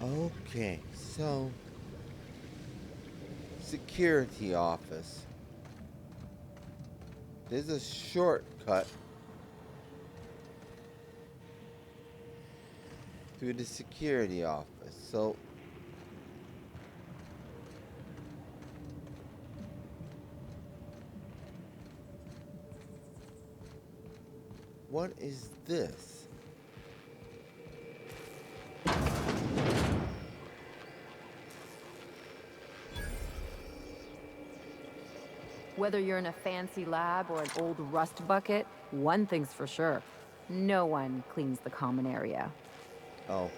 Okay, so security office. There's a shortcut through the security office. So what is this? Whether you're in a fancy lab or an old rust bucket, one thing's for sure. No one cleans the common area. Okay.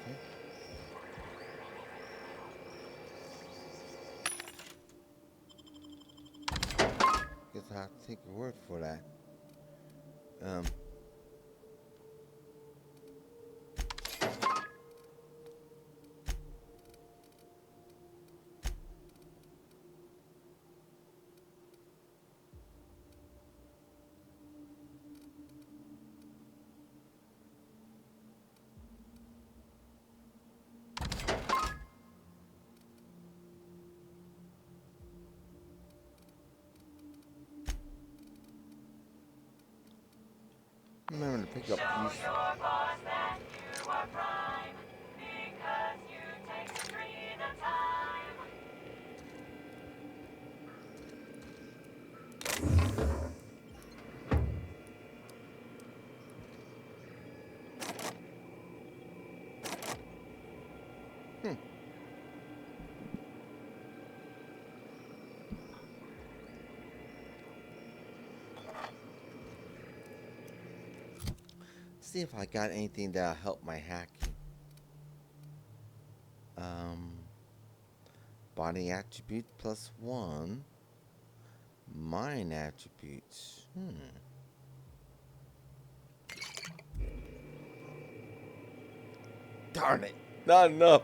Guess I have to take your word for that. Um. Remember to pick up Show these. your boss that you are prime, because you take the screen of time. Hmm. See if I got anything that'll help my hacking. Um. Body attribute +1. Mind attributes. Darn it. Not enough.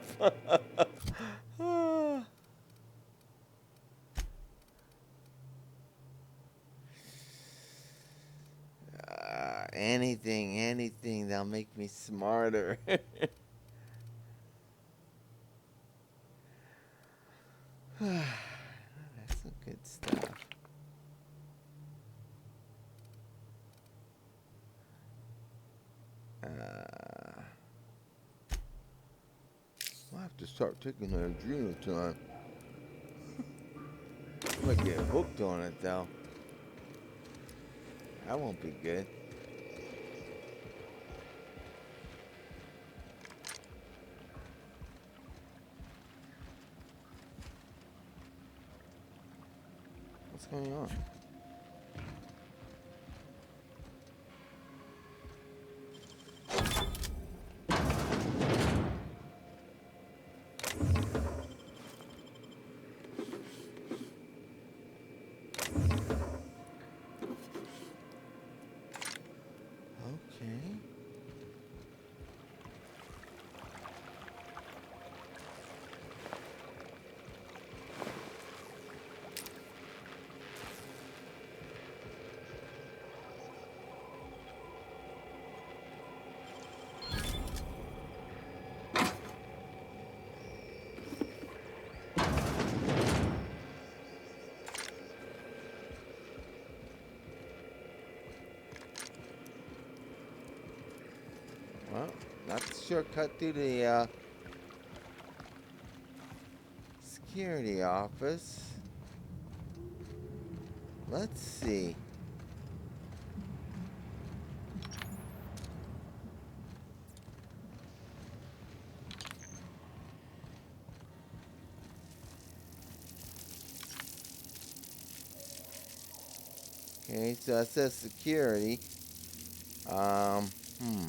Anything that'll make me smarter. That's some good stuff. I'll have to start taking the adrenal time. I might get hooked on it though. That won't be good. What's going on? Okay. Well, not the shortcut through the security office. Let's see. Okay, so it says security. Um, hmm.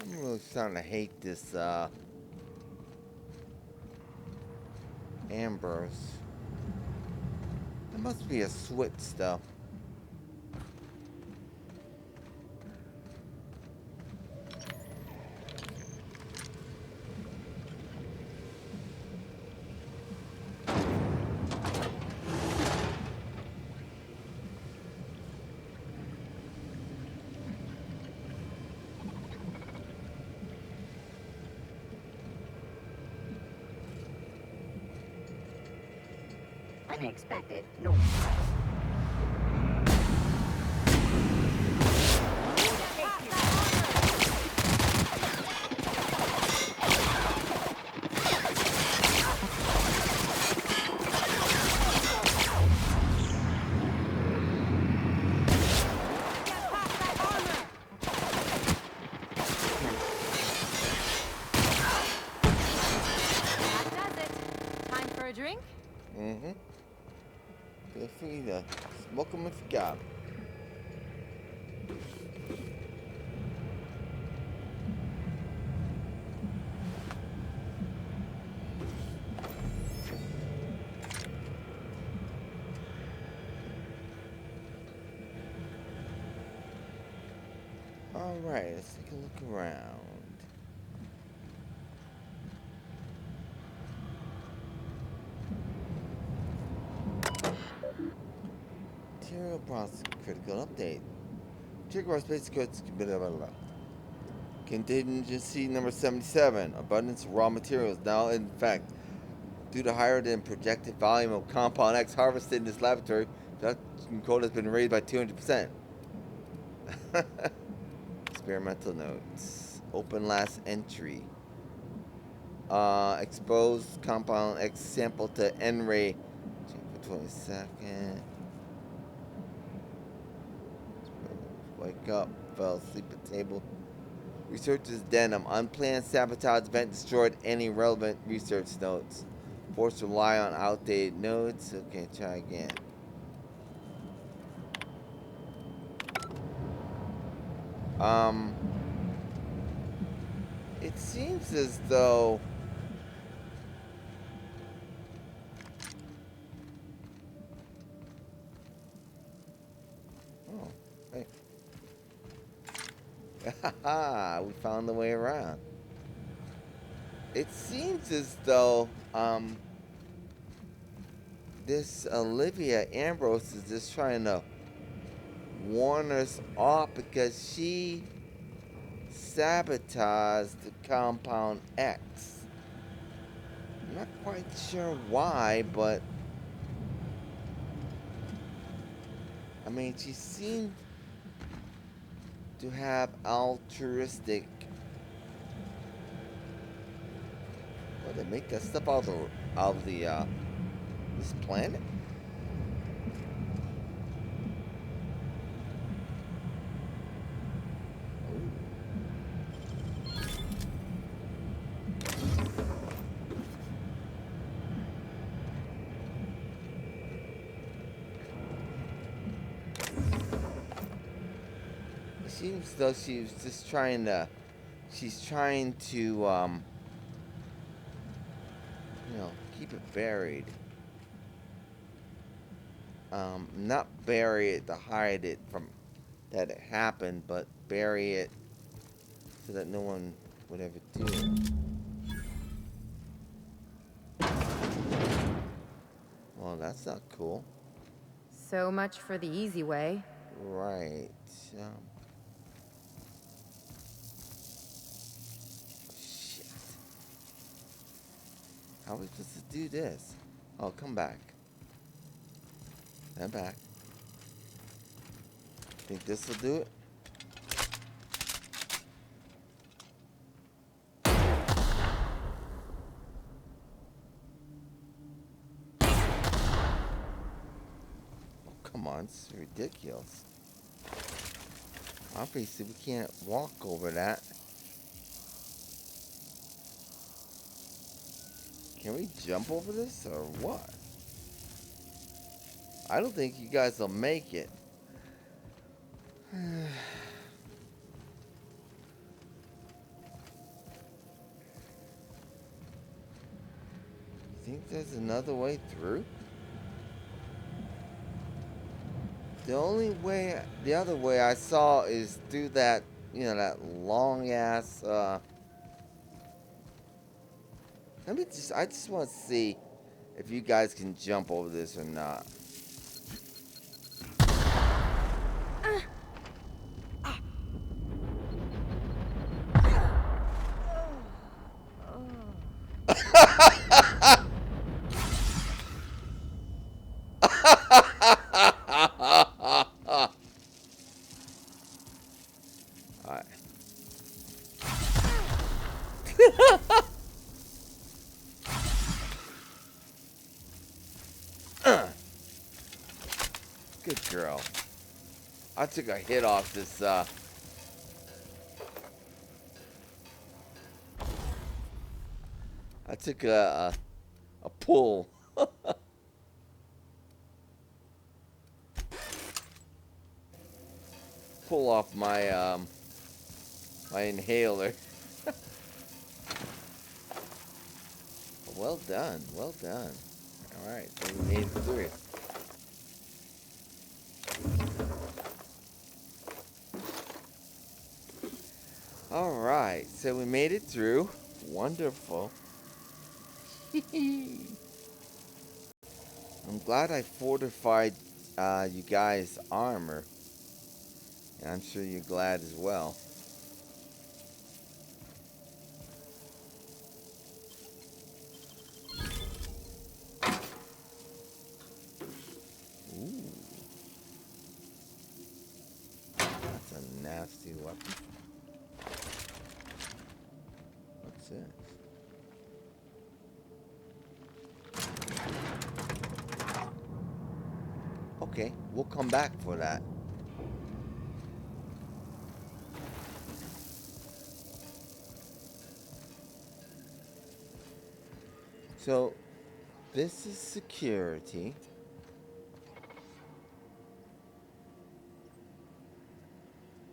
I'm really starting to hate this Ambrose. It must be a switch though. Unexpected noise. That does it. Time for a drink? Mm-hmm. Feel free to smoke them if you got 'em. Alright, let's take a look around. Peril process critical update. Trigger our space codes. Blah, blah, blah. Contingency number 77. Abundance of raw materials. Now, in fact, due to higher than projected volume of Compound X harvested in this laboratory, production quota has been raised by 200%. Experimental notes. Open last entry. Expose Compound X sample to N-ray. Check for 20 seconds. Wake up. Fell asleep at table. Researchers denim. Unplanned sabotage event destroyed any relevant research notes. Forced to rely on outdated notes. Okay, try again. It seems as though hey. Haha, we found the way around. It seems as though this Olivia Ambrose is just trying to warn us off because she sabotaged the Compound X. I'm not quite sure why, but I mean, she seemed to have altruistic. What, they make that stuff out of the this planet? It seems though she was just trying to. She's trying to, you know, keep it buried. Not bury it to hide it from that it happened, but bury it so that no one would ever do it. Well, that's not cool. So much for the easy way. Right. Shit. How are we supposed to do this? Oh, come back. I'm back. Think this will do it? Oh, come on, it's ridiculous. Obviously, we can't walk over that. Can we jump over this or what? I don't think you guys will make it. Think there's another way through? The only way, the other way I saw is through that, you know, that long ass, I just want to see if you guys can jump over this or not. Good girl. I took a hit off this, I took a pull. Pull off my, my inhaler. Well done, well done. Alright, so we made it through. Alright, so we made it through. Wonderful. I'm glad I fortified you guys' armor. And I'm sure you're glad as well. Ooh. That's a nasty weapon. What's this? Okay, we'll come back for that. So, this is security.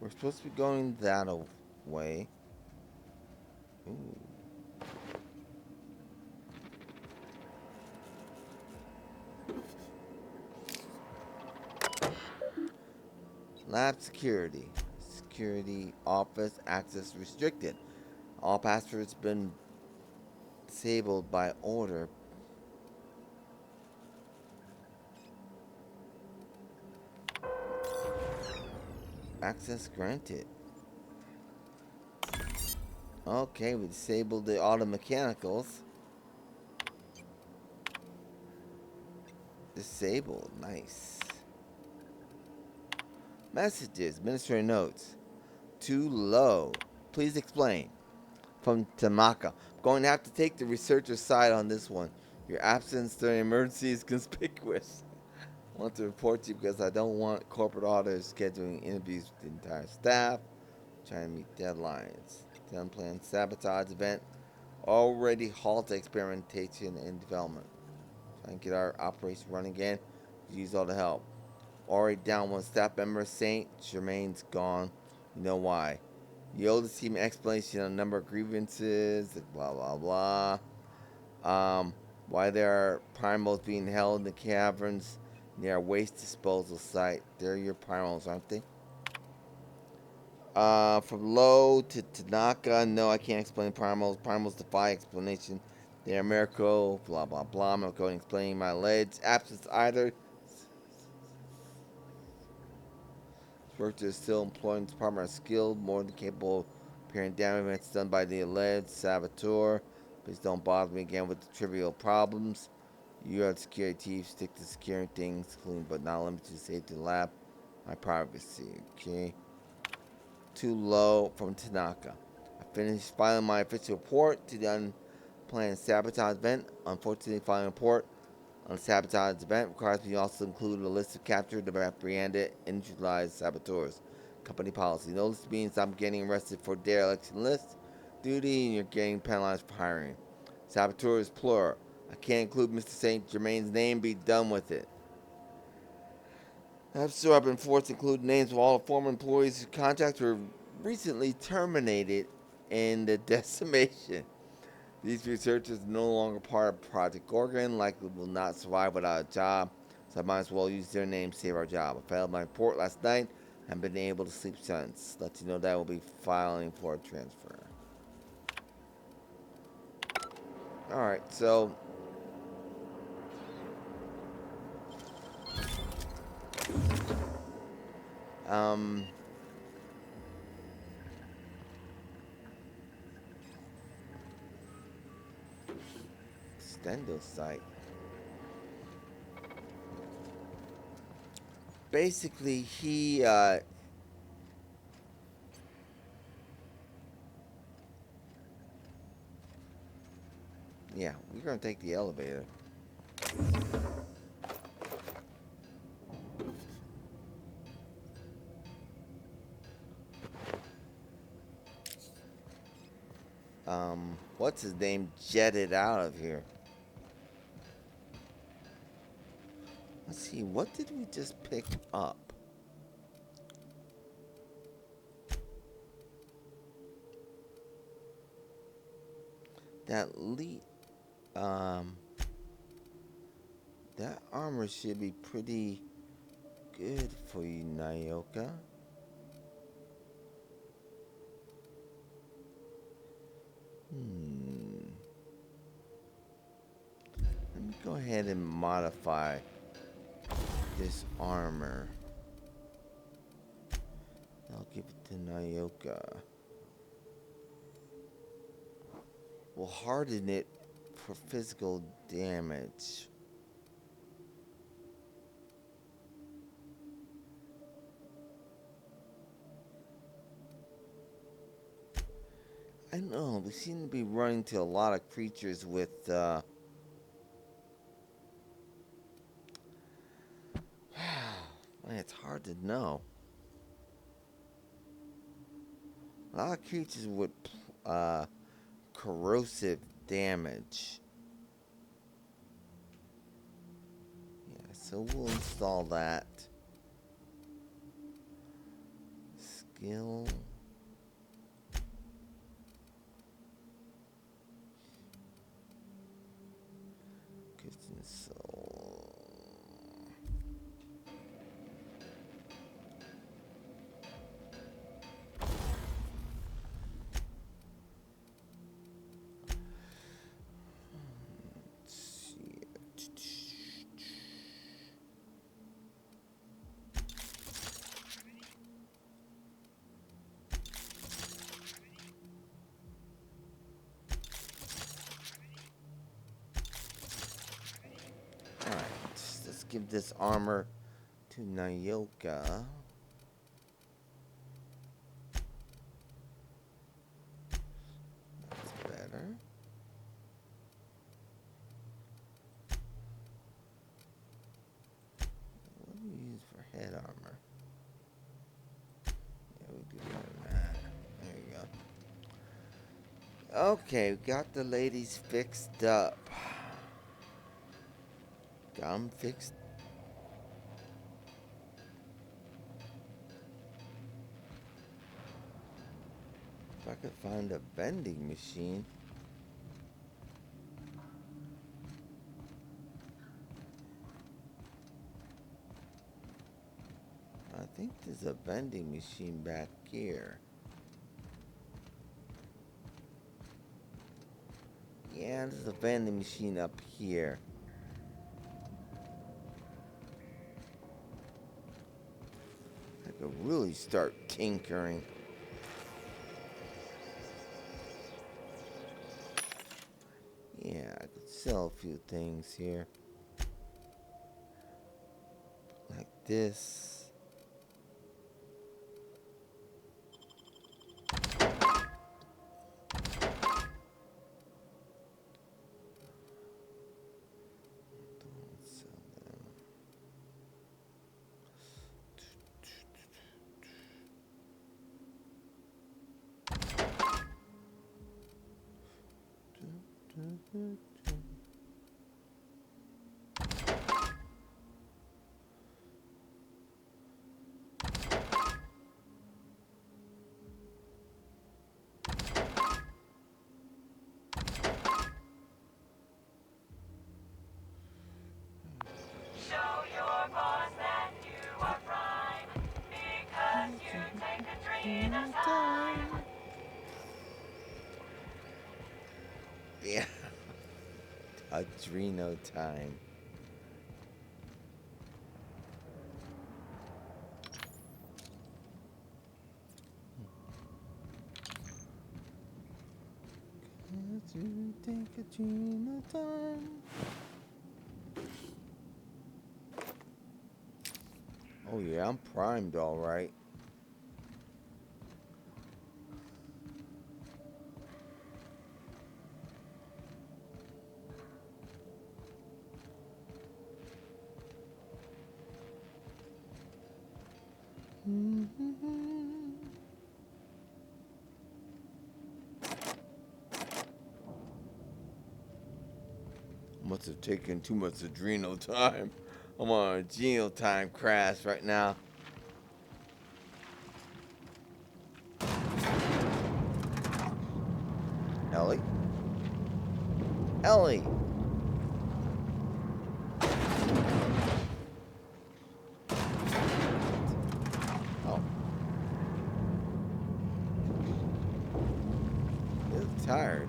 We're supposed to be going that way. Ooh. Lab security. Security office access restricted. All passwords been disabled by order. Access granted. Okay, we disabled the auto mechanicals. Disabled, nice. Messages, administrator notes. Too low. Please explain. From Tamaka. I'm going to have to take the researcher's side on this one. Your absence during emergency is conspicuous. I want to report to you because I don't want corporate auditors scheduling interviews with the entire staff. Trying to meet deadlines. The unplanned sabotage event already halted experimentation and development. Trying to get our operation running again. Use all the help. Already down one staff member, Saint Germain's gone. You know why. You owe the team an explanation on a number of grievances, blah blah blah. Why there are primals being held in the caverns near a waste disposal site. They're your primals, aren't they? From Low to Tanaka, no, I can't explain primals. Primals defy explanation. They are a miracle, blah blah blah. I'm not going to explain my alleged absence either. Workers still employed in the department are skilled, more than capable of repairing damage done by the alleged saboteur. Please don't bother me again with the trivial problems. You are the security chief. Stick to securing things, including but not limited to safety of the lab. My privacy, okay? Too low from Tanaka. I finished filing my official report to the unplanned sabotage event. Unfortunately, filing a report on the sabotage event requires me to also include a list of captured, apprehended, and neutralized saboteurs. Company policy. No list means I'm getting arrested for dereliction list duty and you're getting penalized for hiring. Saboteurs plural. I can't include Mr. St. Germain's name. Be done with it. I'm sure I've been forced to include names of all the former employees whose contracts were recently terminated in the decimation. These researchers are no longer part of Project Gorgon, likely will not survive without a job, so I might as well use their name to save our job. I filed my report last night and been able to sleep since. Let you know that I will be filing for a transfer. Alright, so Stendo site. Basically, he yeah, we're gonna take the elevator. what's his name jetted out of here. Let's see, what did we just pick up? That armor should be pretty good for you, Nyoka. Let me go ahead and modify this armor. I'll give it to Nyoka. We'll harden it for physical damage. I know, we seem to be running to a lot of creatures with, man, it's hard to know. A lot of creatures with, corrosive damage. Yeah, so we'll install that. Skill. Kitchen soul. Alright, let's give this armor to Nyoka. That's better. What do we use for head armor? Yeah, we do better than that. There you go. Okay, we got the ladies fixed up. Got them fixed. If I could find a vending machine. I think there's a vending machine back here. Yeah, there's a vending machine up here. I could really start tinkering. Yeah, I could sell a few things here. Like this. Don't sell them. Show your boss that you are prime, because you take Katrina time. Yeah. Adreno time. You think Adreno time. Oh yeah, I'm primed all right. must have taken too much adrenal time. I'm on a adrenal time crash right now. Ellie? Ellie! Oh. You look tired.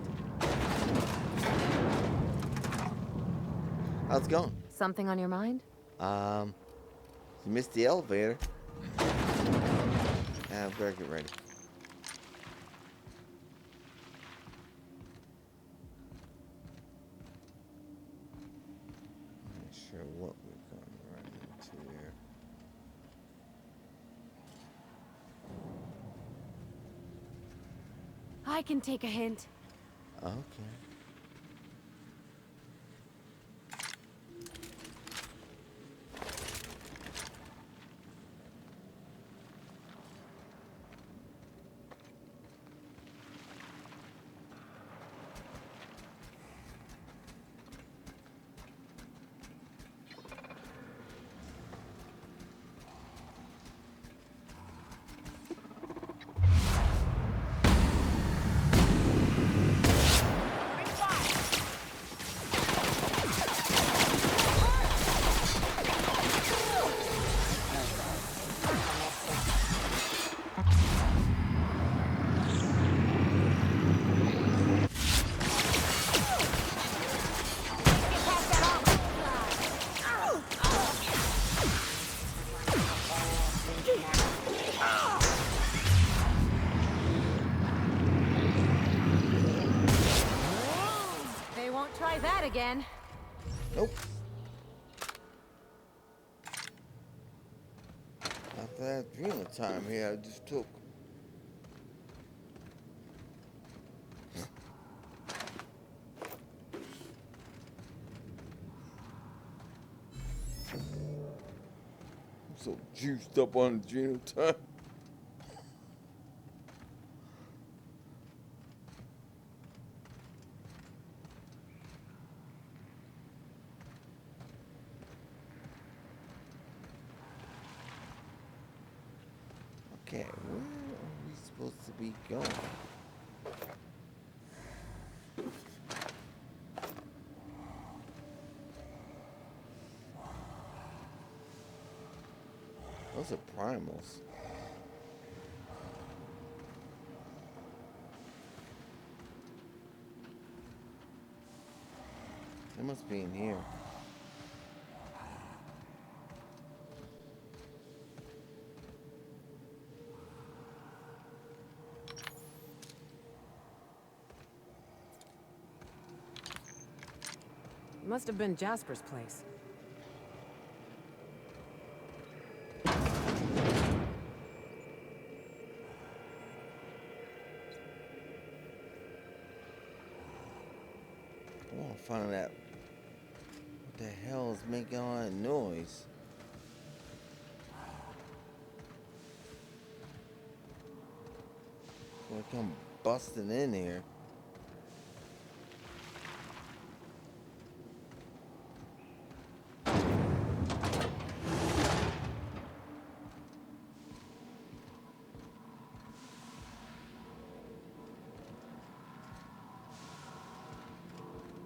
How's it going? Something on your mind? You missed the elevator. I better get ready. I'm not sure what we're going to run into here. I can take a hint. Okay. They won't try that again. Nope. After that adrenal time here I just took. I'm so juiced up on adrenal time. Okay, where are we supposed to be going? Those are primals. They must be in here. Must have been Jasper's place. I want to find out what the hell is making all that noise. Gonna come busting in here.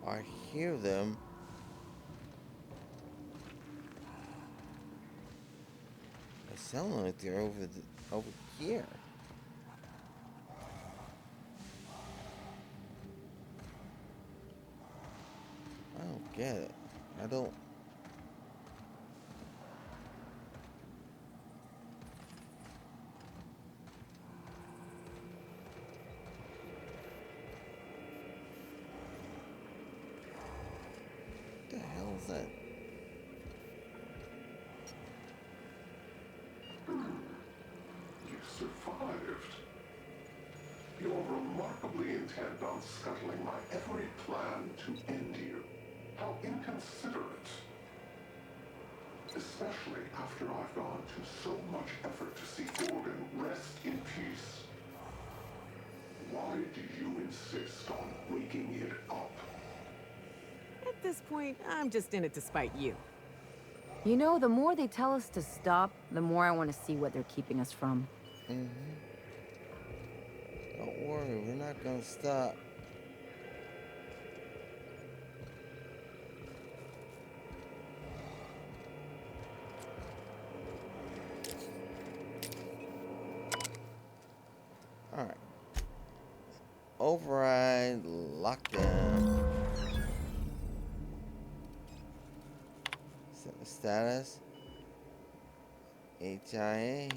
I hear them. They sound like they're over here. I don't get it. I don't. What the hell is that? You survived. You're remarkably intent on scuttling my every plan to end you. How inconsiderate. Especially after I've gone to so much effort to see Gorgon rest in peace. Why do you insist on waking it up? It At this point, I'm just in it to spite you. You know, the more they tell us to stop, the more I want to see what they're keeping us from. Mm-hmm. Don't worry, we're not gonna stop. Alright. Override, lockdown. Set the status. HIA.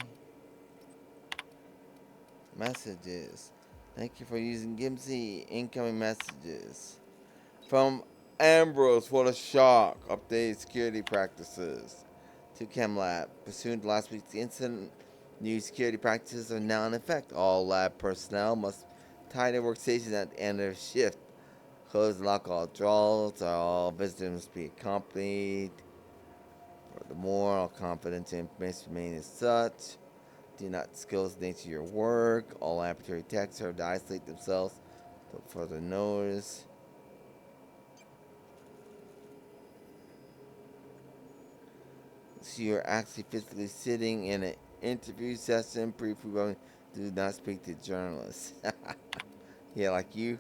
Messages. Thank you for using Gimsy. Incoming messages. From Ambrose, what a shock. Updated security practices to Chem Lab. Pursuant to last week's incident, new security practices are now in effect. All lab personnel must tie their workstations at the end of their shift. Close and lock all drawers. All visitors must be accompanied. Furthermore, all confidential information remain as such. Do not disclose the nature of your work. All laboratory techs are to isolate themselves until further notice. So you're actually physically sitting in an interview session. Briefly, do not speak to journalists. Yeah, like you.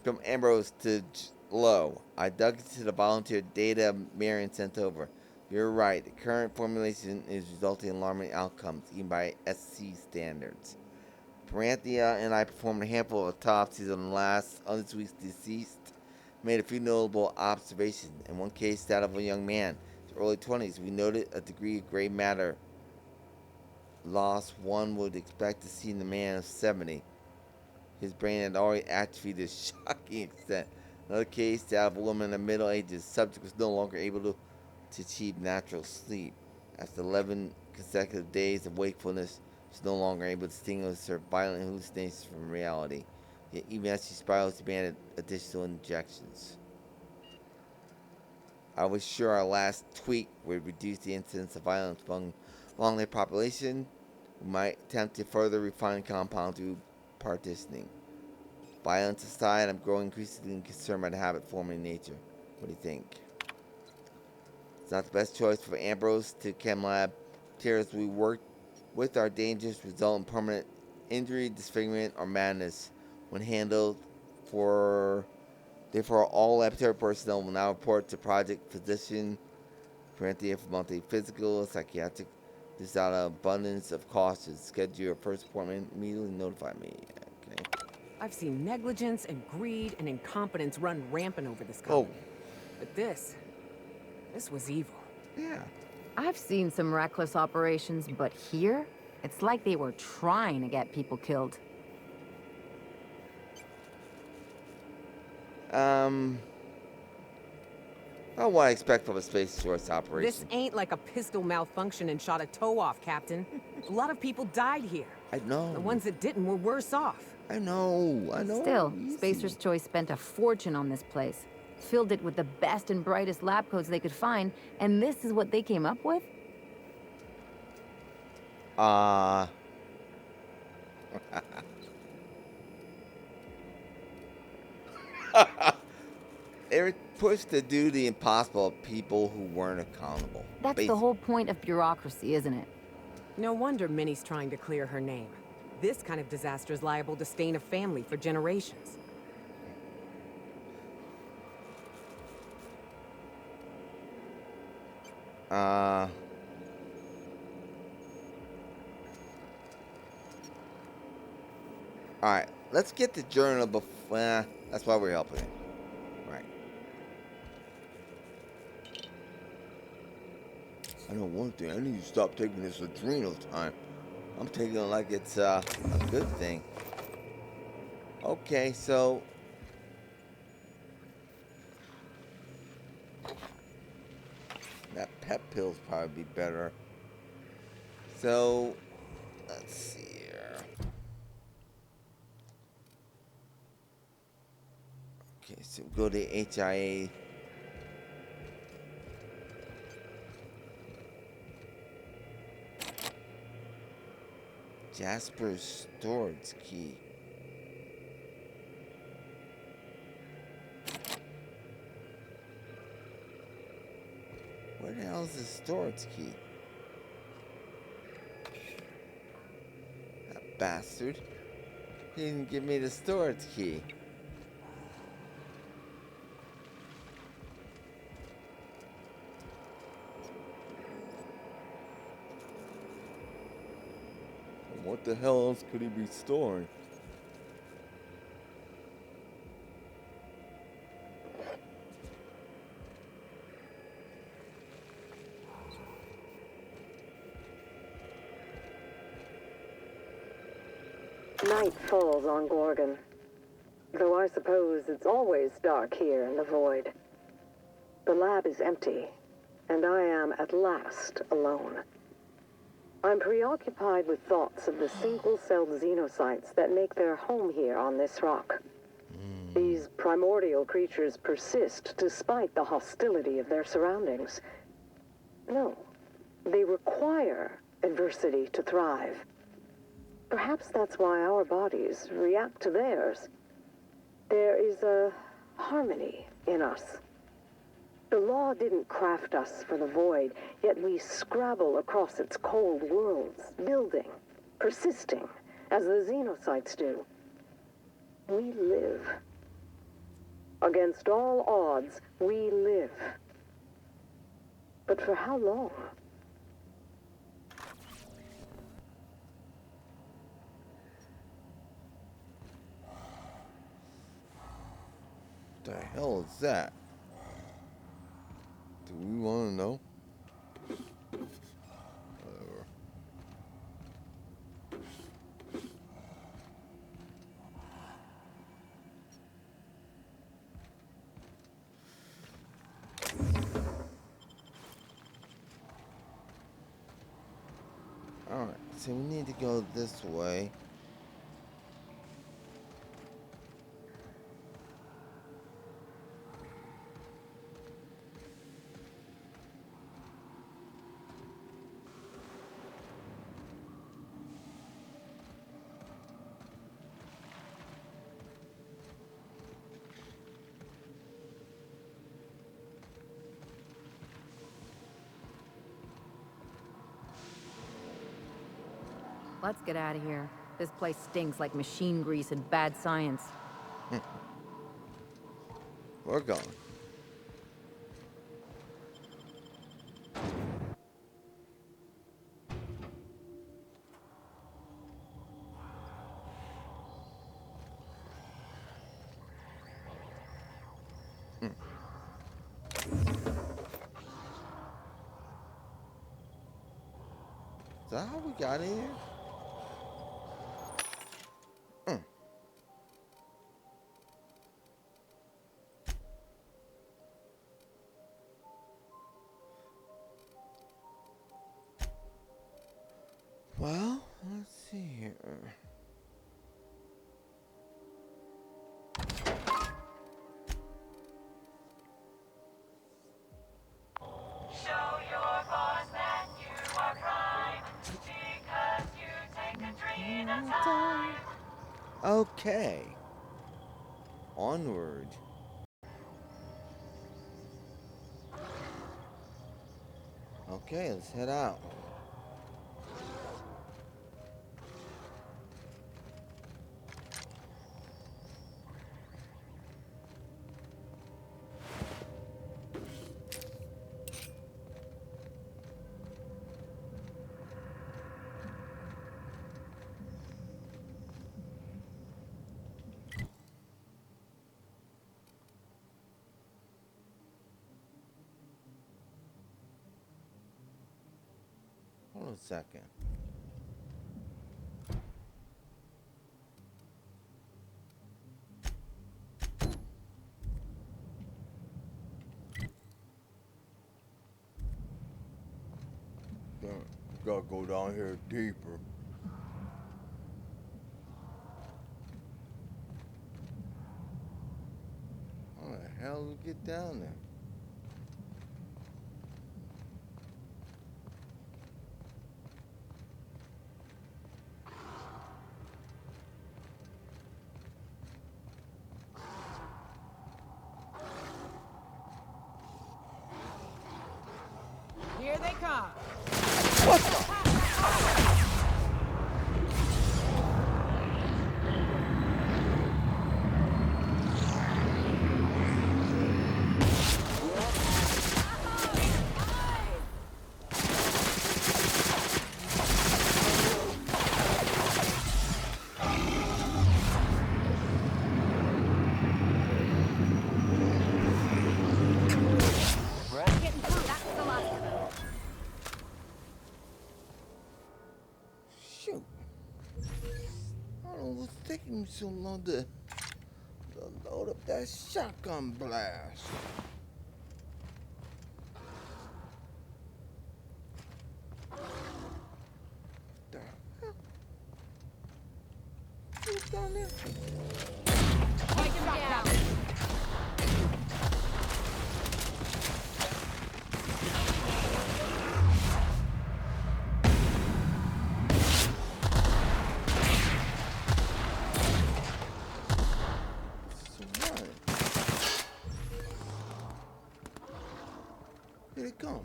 From Ambrose to Low, I dug into the volunteer data Marion sent over. You're right. The current formulation is resulting in alarming outcomes, even by SC standards. Paranthea and I performed a handful of autopsies on this week's deceased. Made a few notable observations. In one case, that of a young man, in his early 20s, we noted a degree of gray matter loss one would expect to see in the man of 70. His brain had already atrophied to a shocking extent. Another case, that of a woman in the Middle Ages, the subject was no longer able to achieve natural sleep. After 11 consecutive days of wakefulness, she was no longer able to distinguish her violent hallucinations from reality. Yet even as she spiraled, she demanded additional injections. I was sure our last tweak would reduce the incidence of violence among the population. We might attempt to further refine the compound through partitioning. Violence aside, I'm growing increasingly concerned by the habit-forming nature. What do you think? It's not the best choice for Ambrose to Chem Lab. Materials we work with are dangerous, result in permanent injury, disfigurement, or madness when handled. Therefore, all laboratory personnel will now report to project physician, Paranthea for monthly physical, psychiatric. This is out of abundance of caution. Schedule your first appointment. Immediately notify me. Okay. I've seen negligence and greed and incompetence run rampant over this colony. But this was evil. Yeah. I've seen some reckless operations, but here, it's like they were trying to get people killed. Not what I expect from a space source operation. This ain't like a pistol malfunction and shot a toe off, Captain. A lot of people died here. I know. The ones that didn't were worse off. I know. Still, Easy. Spacer's Choice spent a fortune on this place. Filled it with the best and brightest lab coats they could find, and this is what they came up with? Erik pushed to do the impossible of people who weren't accountable. That's the whole point of bureaucracy, isn't it? No wonder Minnie's trying to clear her name. This kind of disaster is liable to stain a family for generations. Alright, let's get the journal before. That's why we're helping it. Right. I know one thing. I need to stop taking this adrenal time. I'm taking it like it's a good thing. Okay, so. That pep pill's probably be better. So, let's see here. Okay, so go to HIA. Jasper's storage key. hell's this storage key? That bastard. He didn't give me the storage key. What the hell else could he be storing? Night falls on Gorgon, though I suppose it's always dark here in the void. The lab is empty, and I am at last alone. I'm preoccupied with thoughts of the single-celled xenocytes that make their home here on this rock. These primordial creatures persist despite the hostility of their surroundings. No, they require adversity to thrive. Perhaps that's why our bodies react to theirs. There is a harmony in us. The law didn't craft us for the void, yet we scrabble across its cold worlds, building, persisting, as the xenocytes do. We live. Against all odds, we live. But for how long? What the hell is that? Do we want to know? Whatever. Alright, so we need to go this way. Let's get out of here. This place stinks like machine grease and bad science. We're going. Is that how we got in here? Well, let's see here. Show your boss that you are prime, because you take a dream at a time. Okay. Onward. Okay, let's head out. Hold on a second. Gotta go down here deeper. How the hell do we get down there? What the? Shoot. I don't know what's taking me so long to load up that shotgun blast. What the hell? Who's down there? Take him down. Here it come.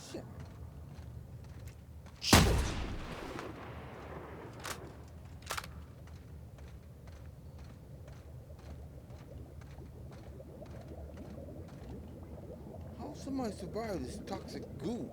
Shit. How somebody survive this toxic goo?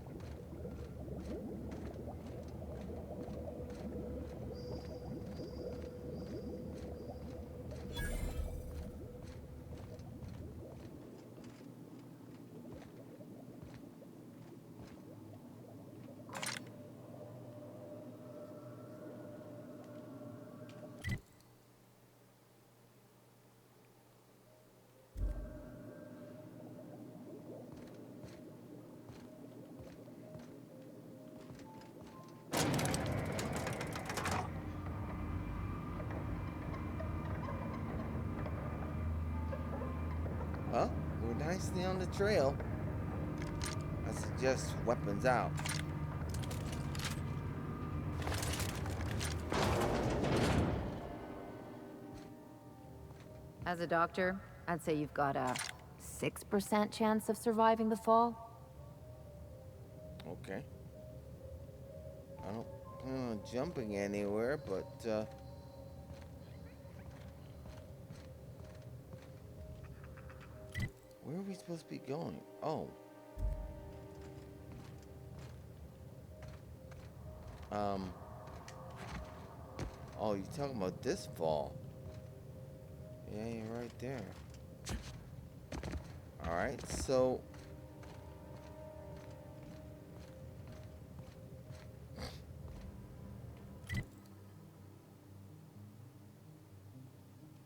Well, we're nicely on the trail. I suggest weapons out. As a doctor, I'd say you've got a 6% chance of surviving the fall. Okay. I don't plan on jumping anywhere, but where are we supposed to be going? Oh. Oh, you're talking about this fall. Yeah, you're right there. Alright, so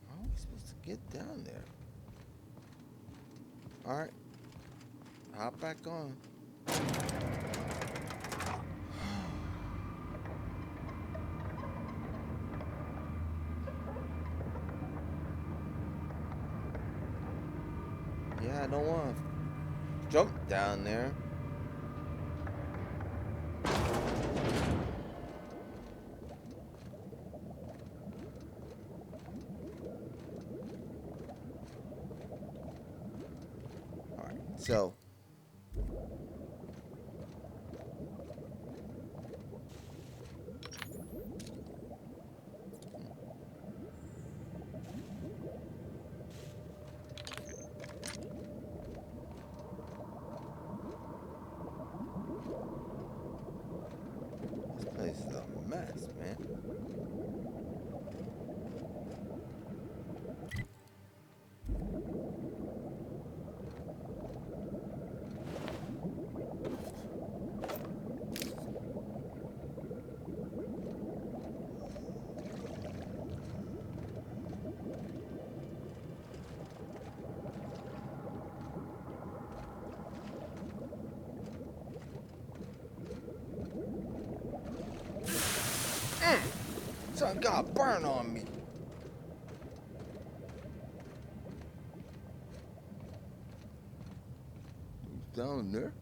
how are we supposed to get down there? Alright. Hop back on. Yeah, I don't want to jump down there. Alright, so this place is a mess, man. Something got a burn on me. down there.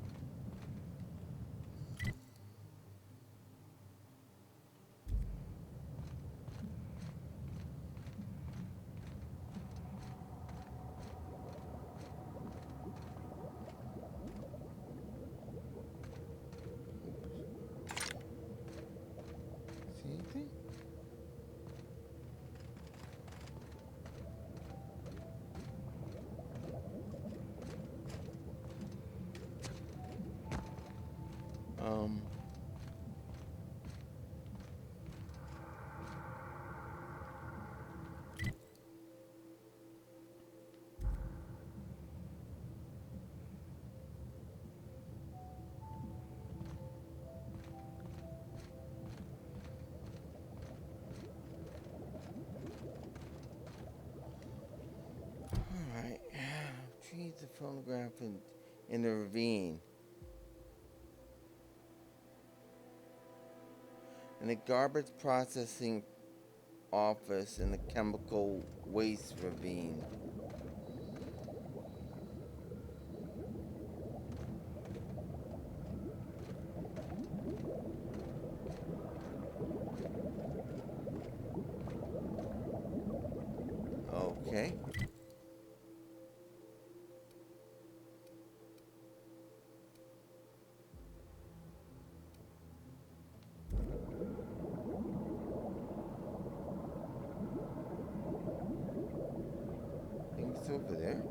See anything? Alright. Trees the photograph in the ravine. In the garbage processing office in the chemical waste ravine. Okay. I think it's over there.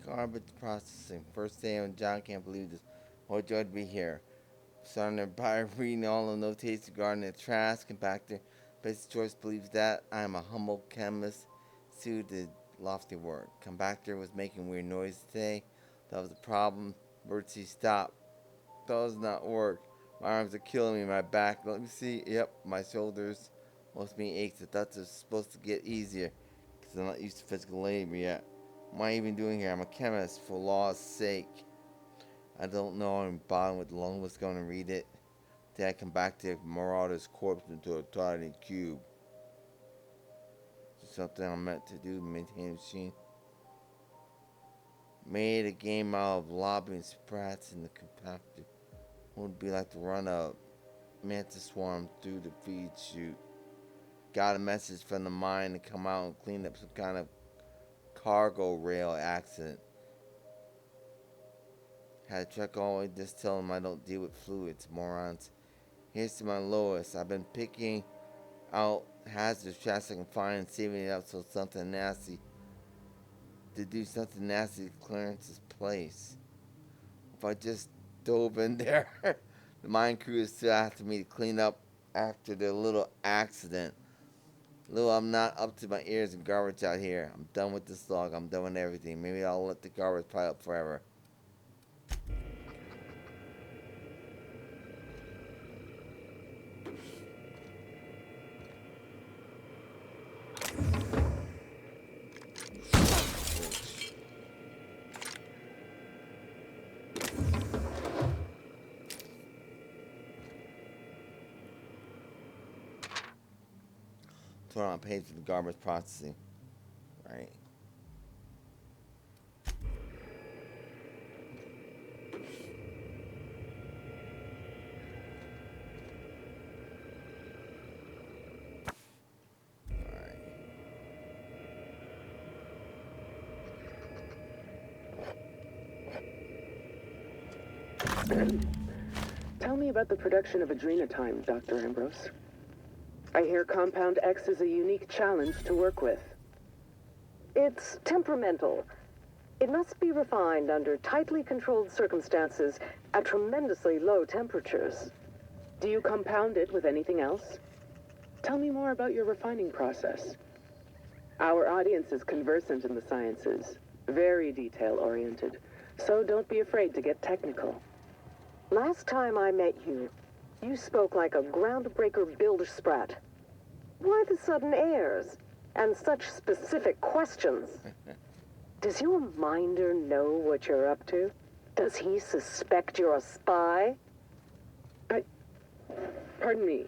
Garbage processing. First day when John can't believe this. What joy to be here. Starting by reading all the notations regarding the trash compactor. Basic Choice believes that I am a humble chemist. Sue did lofty work. Compactor was making weird noises today. That was the problem. Emergency stop. That does not work. My arms are killing me. My back. Let me see. Yep, my shoulders. Most of me aches. I thought this was supposed to get easier. Because I'm not used to physical labor yet. What am I even doing here? I'm a chemist, for law's sake. I don't know. I'm bothered with the long list going to read it. Then I come back to Marauder's corpse into a tiny cube. Is something I'm meant to do to maintain the machine? Made a game out of lobbying sprats in the compactor. What would it be like to run a mantis swarm through the feed chute? Got a message from the mine to come out and clean up some kind of cargo rail accident. Had to truck all the way, just tell them I don't deal with fluids, morons. Here's to my Lois. I've been picking out hazardous trash I can find and saving it up so something nasty to do something nasty to Clarence's place. If I just dove in there, the mine crew is still after me to clean up after their little accident. Lil, I'm not up to my ears in garbage out here. I'm done with this log. I'm done with everything. Maybe I'll let the garbage pile up forever. Turn on page for the garbage processing. Right. Tell me about the production of adrenotime, Dr. Ambrose. I hear Compound X is a unique challenge to work with. It's temperamental. It must be refined under tightly controlled circumstances at tremendously low temperatures. Do you compound it with anything else? Tell me more about your refining process. Our audience is conversant in the sciences, very detail-oriented, so don't be afraid to get technical. Last time I met you, you spoke like a groundbreaker builder sprat. Why the sudden airs and such specific questions? Does your minder know what you're up to? Does he suspect you're a spy? Pardon me.